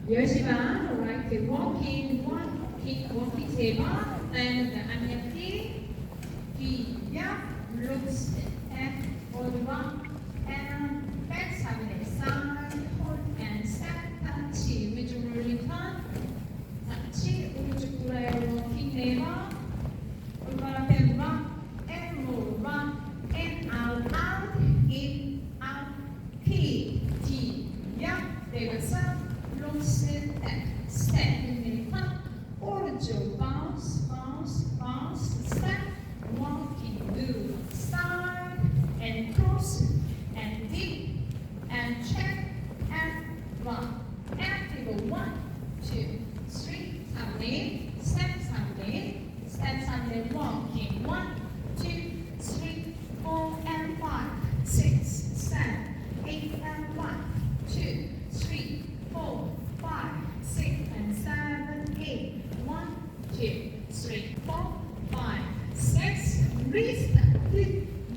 10번 right walking walking 세 번. and 앞옆이 뒤옆 looks at forward and back side hold and step 터치 위쪽 rolling turn 터치 오른쪽 돌아요 walking 네 번. 오른발 앞에 rock and move rock and out in out 뒤옆 내려서 looks at step 오른쪽 bounce, bounce, bounce, step, walking, do, start, and cross, and dip, and check, and run. Active 1, 2, 3, 3대, step 3대, step 3대, walking 1, 2, 3, 4, and 5, 6, 7, 8, and 1, 2, 3, 4, 5, 6, and 7, 8. 1, 2, 3, 4, 5, 6. Wrist.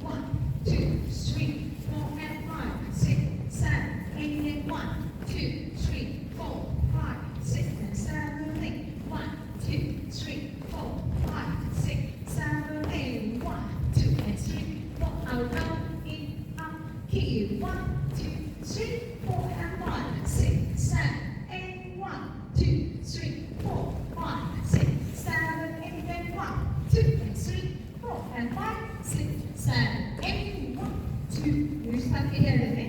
1, 2, 3, 4, and 5, 6, 7, 8, and 1, 2, 3, 4, 5, 6, and 7, 8. 1, 2, 3, 4, 5, 6, 7, 8. 1, 2, and 3, 4. Out, in, up, key. 1, 2, 3, 4, and 5, 6, 7, 8. 1, 2, 3, 4, 5, 6, 7, 8, and 1, 2, and 3, 4, and 5, 6, 7, 8, 1, 2. 여기서 다 해야 되네.